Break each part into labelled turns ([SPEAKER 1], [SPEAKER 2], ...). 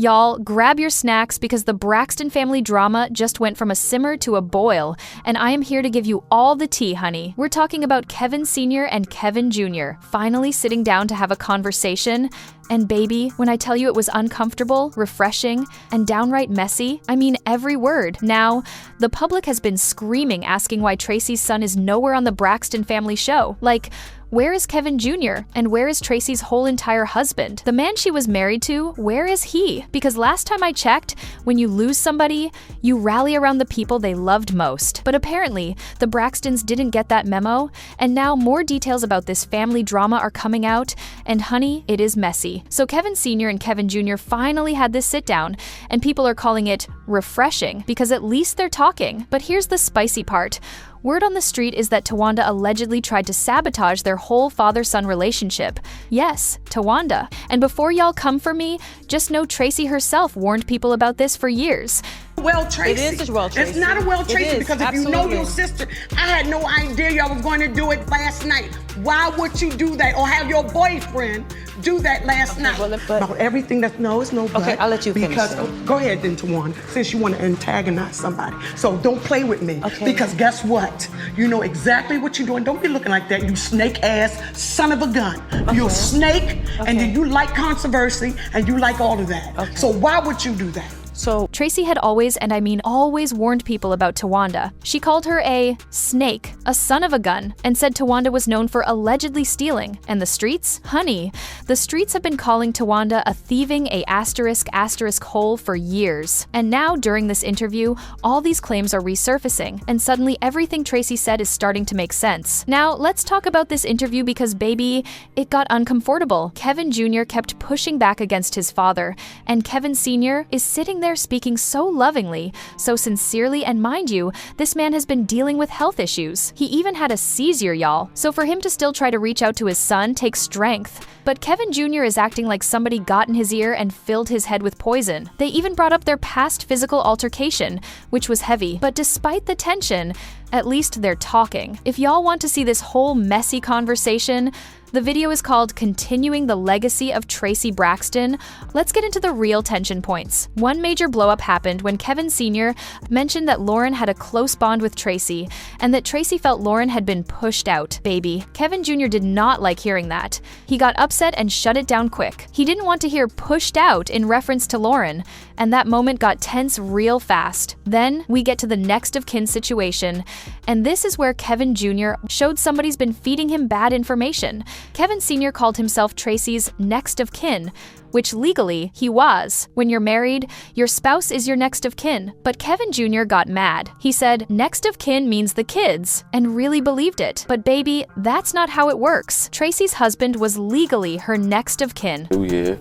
[SPEAKER 1] Y'all, grab your snacks because the Braxton family drama just went from a simmer to a boil, and I am here to give you all the tea, honey. We're talking about Kevin Sr. and Kevin Jr. finally sitting down to have a conversation. And baby, when I tell you it was uncomfortable, refreshing, and downright messy, I mean every word. Now, the public has been screaming asking why Traci's son is nowhere on the Braxton family show. Like, where is Kevin Jr.? And where is Traci's whole entire husband? The man she was married to, where is he? Because last time I checked, when you lose somebody, you rally around the people they loved most. But apparently, the Braxtons didn't get that memo, and now more details about this family drama are coming out, and honey, it is messy. So Kevin Sr. and Kevin Jr. finally had this sit down, and people are calling it refreshing because at least they're talking. But here's the spicy part. Word on the street is that Towanda allegedly tried to sabotage their whole father-son relationship. Yes, Towanda. And before y'all come for me, just know Traci herself warned people about this for years.
[SPEAKER 2] Well, Traci.
[SPEAKER 3] It is a well, Traci.
[SPEAKER 2] It's not a well, Traci, because if you know your sister, I had no idea y'all was going to do it last night. Why would you do that, or have your boyfriend do that last night?
[SPEAKER 3] Well,
[SPEAKER 2] About everything that's it's no but.
[SPEAKER 3] Okay, I'll let you finish.
[SPEAKER 2] Because go ahead then, Towanda, since you want to antagonize somebody. So don't play with me.
[SPEAKER 3] Okay.
[SPEAKER 2] Because guess what? You know exactly what you're doing. Don't be looking like that, you snake ass son of a gun.
[SPEAKER 3] Okay.
[SPEAKER 2] You're a snake,
[SPEAKER 3] Okay.
[SPEAKER 2] and then you like controversy, and you like all of that.
[SPEAKER 3] Okay.
[SPEAKER 2] So why would you do that?
[SPEAKER 1] So Traci had always, and I mean always, warned people about Towanda. She called her a snake, a son of a gun, and said Towanda was known for allegedly stealing. And the streets? Honey, the streets have been calling Towanda a thieving asterisk hole for years. And now, during this interview, all these claims are resurfacing, and suddenly everything Traci said is starting to make sense. Now, let's talk about this interview because, baby, it got uncomfortable. Kevin Jr. kept pushing back against his father, and Kevin Sr. is sitting there speaking so lovingly, so sincerely, and mind you, this man has been dealing with health issues. He even had a seizure, y'all. So for him to still try to reach out to his son takes strength. But Kevin Jr. is acting like somebody got in his ear and filled his head with poison. They even brought up their past physical altercation, which was heavy. But despite the tension, at least they're talking. If y'all want to see this whole messy conversation, the video is called Continuing the Legacy of Traci Braxton. Let's get into the real tension points. One major blowup happened when Kevin Sr. mentioned that Lauren had a close bond with Traci, and that Traci felt Lauren had been pushed out. Baby, Kevin Jr. did not like hearing that. He got upset and shut it down quick. He didn't want to hear pushed out in reference to Lauren, and that moment got tense real fast. Then we get to the next of kin situation, and this is where Kevin Jr. showed somebody's been feeding him bad information. Kevin Sr. called himself Traci's next of kin, which legally he was. When you're married, your spouse is your next of kin. But Kevin Jr. got mad. He said next of kin means the kids, and really believed it. But baby, that's not how it works. Traci's husband was legally her next of kin.
[SPEAKER 4] Oh yeah.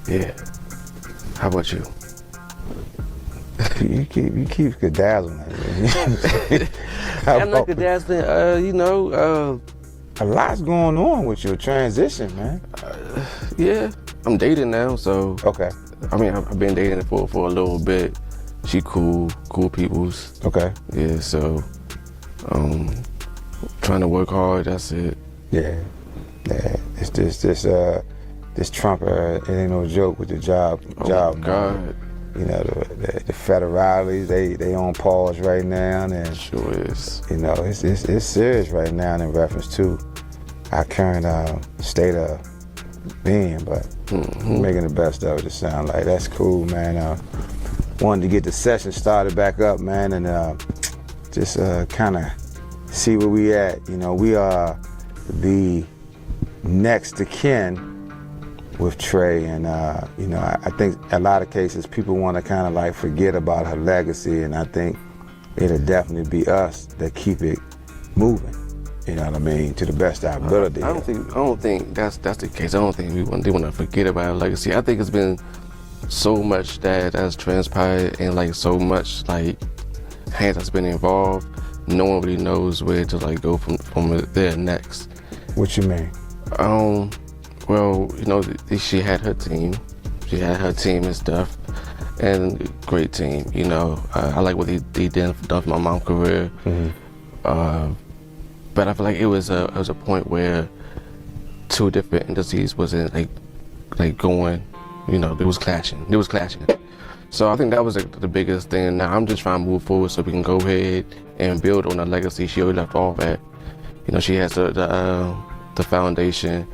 [SPEAKER 4] Yeah. How about you?
[SPEAKER 5] You keep dazzling.
[SPEAKER 4] I'm not dazzling.
[SPEAKER 5] A lot's going on with your transition, man.
[SPEAKER 4] Yeah, I'm dating now, so.
[SPEAKER 5] Okay.
[SPEAKER 4] I mean, I've been dating for a little bit. She cool peoples.
[SPEAKER 5] Okay.
[SPEAKER 4] Yeah, so, trying to work hard. That's it.
[SPEAKER 5] Yeah. It's this Trump it ain't no joke with the job.
[SPEAKER 4] Oh
[SPEAKER 5] job.
[SPEAKER 4] My God.
[SPEAKER 5] You know, the federales, they on pause right now, and
[SPEAKER 4] sure is.
[SPEAKER 5] You know, it's serious right now in reference to our current state of being, but we're making the best of it. It sound like that's cool, man. Wanted to get the session started back up, man, and just kind of see where we at. You know, we are the next to kin with Trey, and you know, I think a lot of cases people want to kind of like forget about her legacy, and I think it'll definitely be us that keep it moving. You know what I mean? To the best of our ability.
[SPEAKER 4] I don't think that's the case. I don't think they want to forget about her legacy. I think it's been so much that has transpired, and like so much like hands that's been involved. No one really knows where to like go from there next.
[SPEAKER 5] What you mean?
[SPEAKER 4] Well, you know, she had her team. She had her team and stuff, and great team. You know, I like what they done for my mom's career. But I feel like it was a point where two different entities wasn't like like going, you know, it was clashing. So I think that was the biggest thing. Now I'm just trying to move forward so we can go ahead and build on the legacy she already left off at. You know, she has the foundation.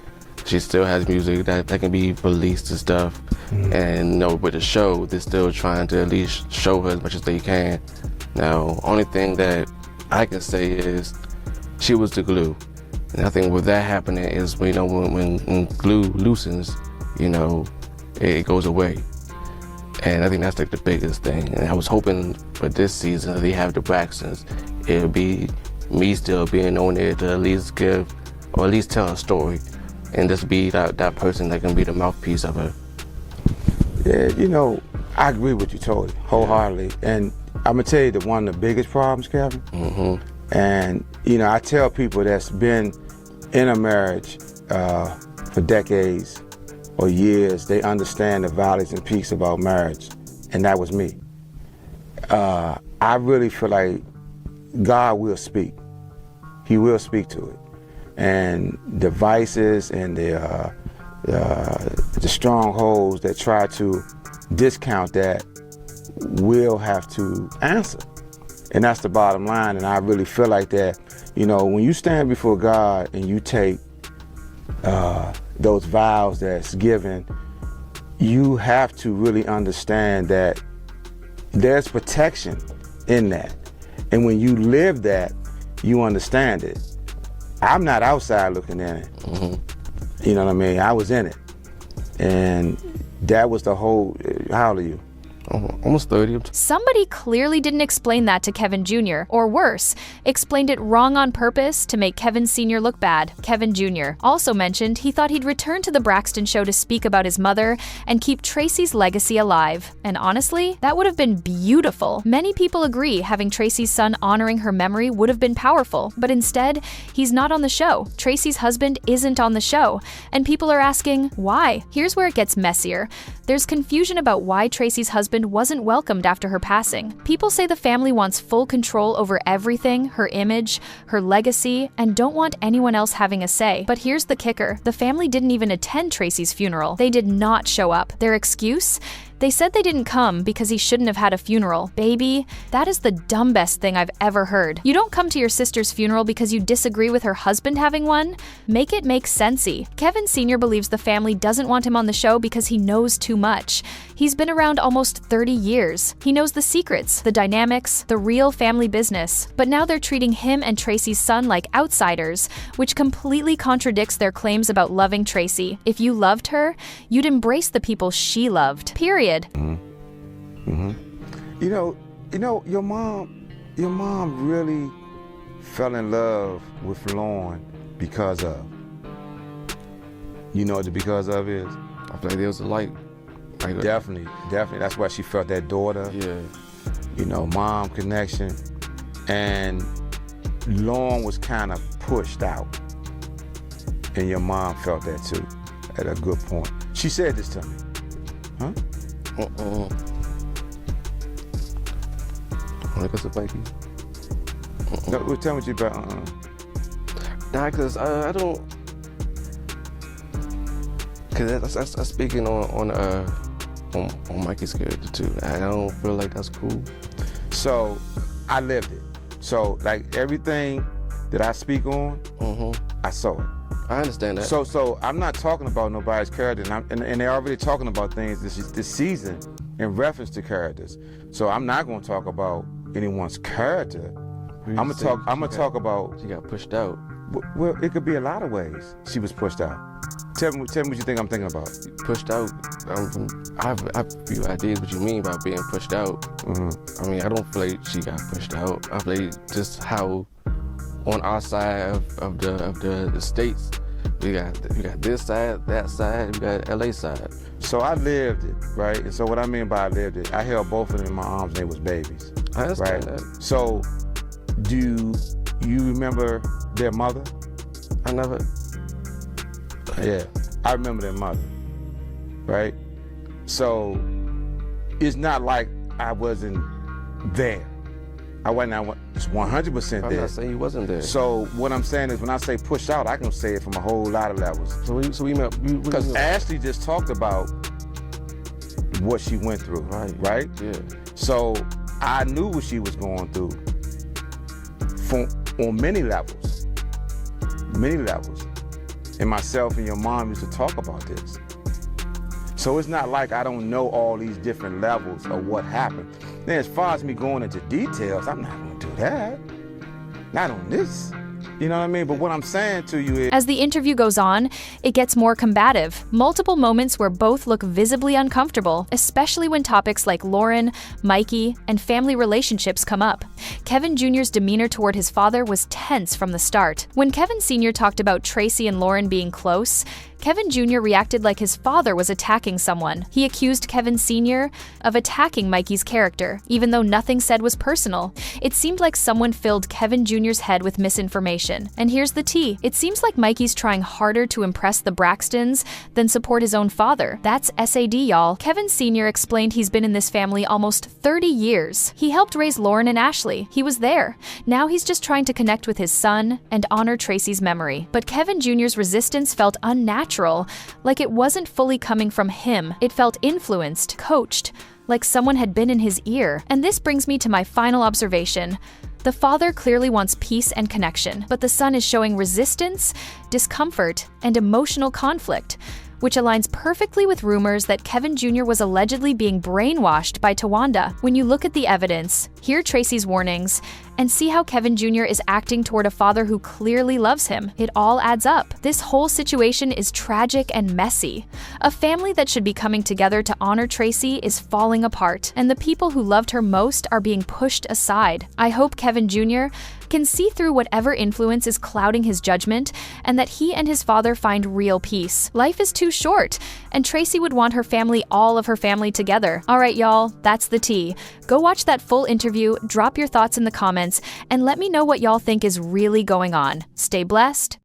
[SPEAKER 4] She still has music that can be released and stuff. And you know, with the show, they're still trying to at least show her as much as they can. Now, only thing that I can say is she was the glue. And I think with that happening is, you know, when glue loosens, you know, it goes away. And I think that's like the biggest thing. And I was hoping for this season that they have the Braxtons, it would be me still being on there to at least give, or at least tell a story, and just be that person that can be the mouthpiece of her.
[SPEAKER 5] Yeah, you know, I agree with you totally, wholeheartedly. And I'm gonna tell you that one of the biggest problems, Kevin, and you know, I tell people that's been in a marriage for decades or years, they understand the valleys and peaks about marriage, and that was me. I really feel like God will speak. He will speak to it. And the vices and the strongholds that try to discount that will have to answer. And that's the bottom line. And I really feel like that, you know, when you stand before God and you take those vows that's given, you have to really understand that there's protection in that. And when you live that, you understand it. I'm not outside looking in it. You know what I mean? I was in it. And that was the whole, how old are you?
[SPEAKER 4] Almost 30.
[SPEAKER 1] Somebody clearly didn't explain that to Kevin Jr., or worse, explained it wrong on purpose to make Kevin Sr. look bad. Kevin Jr. also mentioned he thought he'd return to the Braxton show to speak about his mother and keep Traci's legacy alive. And honestly, that would have been beautiful. Many people agree having Traci's son honoring her memory would have been powerful, but instead, he's not on the show. Traci's husband isn't on the show, and people are asking, why? Here's where it gets messier. There's confusion about why Traci's husband wasn't welcomed after her passing. People say the family wants full control over everything, her image, her legacy, and don't want anyone else having a say. But here's the kicker. The family didn't even attend Traci's funeral. They did not show up. Their excuse? They said they didn't come because he shouldn't have had a funeral. Baby, that is the dumbest thing I've ever heard. You don't come to your sister's funeral because you disagree with her husband having one? Make it make sensey. Kevin Sr. believes the family doesn't want him on the show because he knows too much. He's been around almost 30 years. He knows the secrets, the dynamics, the real family business. But now they're treating him and Traci's son like outsiders, which completely contradicts their claims about loving Traci. If you loved her, you'd embrace the people she loved. Period.
[SPEAKER 5] You know, your mom really fell in love with Lauren because of. You know what the because of is?
[SPEAKER 4] I feel like there was a light.
[SPEAKER 5] Definitely. That's why she felt that daughter.
[SPEAKER 4] Yeah.
[SPEAKER 5] You know, mom connection. And Lauren was kind of pushed out. And your mom felt that too, at a good point. She said this to me. Huh?
[SPEAKER 4] Like it's a blankie.
[SPEAKER 5] No, tell me what you about.
[SPEAKER 4] Nah, cause I don't. Cause that's speaking on Mikey's character too. I don't feel like that's cool.
[SPEAKER 5] So I lived it. So like everything that I speak on, I saw it.
[SPEAKER 4] I understand that.
[SPEAKER 5] So I'm not talking about nobody's character, and they're already talking about things this season in reference to characters. So I'm not going to talk about anyone's character. I'm gonna talk about.
[SPEAKER 4] She got pushed out.
[SPEAKER 5] Well, it could be a lot of ways she was pushed out. Tell me what you think I'm thinking about.
[SPEAKER 4] Pushed out. I have a few ideas what you mean by being pushed out. I mean, I don't feel like she got pushed out. I feel like just how on our side of the states, we got this side, that side, we got LA side.
[SPEAKER 5] So I lived it, right? And so what I mean by I lived it, I held both of them in my arms and they was babies.
[SPEAKER 4] I understand
[SPEAKER 5] right?
[SPEAKER 4] that.
[SPEAKER 5] So do you remember their mother?
[SPEAKER 4] I never.
[SPEAKER 5] Yeah, I remember their mother, right? So it's not like I wasn't there. I wasn't just 100%
[SPEAKER 4] I'm
[SPEAKER 5] there.
[SPEAKER 4] not saying he wasn't there.
[SPEAKER 5] So what I'm saying is when I say push out, I can say it from a whole lot of levels.
[SPEAKER 4] So we met
[SPEAKER 5] Because Ashley just talked about what she went through, right?
[SPEAKER 4] Yeah.
[SPEAKER 5] So I knew what she was going through on many levels. And myself and your mom used to talk about this. So it's not like I don't know all these different levels of what happened. Now, as far as me going into details, I'm not gonna do that. Not on this. You know what I mean? But what I'm saying to you is...
[SPEAKER 1] As the interview goes on, it gets more combative. Multiple moments where both look visibly uncomfortable, especially when topics like Lauren, Mikey, and family relationships come up. Kevin Jr.'s demeanor toward his father was tense from the start. When Kevin Sr. talked about Traci and Lauren being close, Kevin Jr. reacted like his father was attacking someone. He accused Kevin Sr. of attacking Mikey's character, even though nothing said was personal. It seemed like someone filled Kevin Jr.'s head with misinformation. And here's the tea. It seems like Mikey's trying harder to impress the Braxtons than support his own father. That's SAD, y'all. Kevin Sr. explained he's been in this family almost 30 years. He helped raise Lauren and Ashley. He was there. Now he's just trying to connect with his son and honor Traci's memory. But Kevin Jr.'s resistance felt unnatural. Like it wasn't fully coming from him. It felt influenced, coached, like someone had been in his ear. And this brings me to my final observation. The father clearly wants peace and connection, but the son is showing resistance, discomfort, and emotional conflict, which aligns perfectly with rumors that Kevin Jr. was allegedly being brainwashed by Towanda. When you look at the evidence, hear Traci's warnings, and see how Kevin Jr. is acting toward a father who clearly loves him, it all adds up. This whole situation is tragic and messy. A family that should be coming together to honor Traci is falling apart, and the people who loved her most are being pushed aside. I hope Kevin Jr. can see through whatever influence is clouding his judgment, and that he and his father find real peace. Life is too short, and Traci would want her family, all of her family, together. All right, y'all, that's the tea. Go watch that full interview, drop your thoughts in the comments, and let me know what y'all think is really going on. Stay blessed.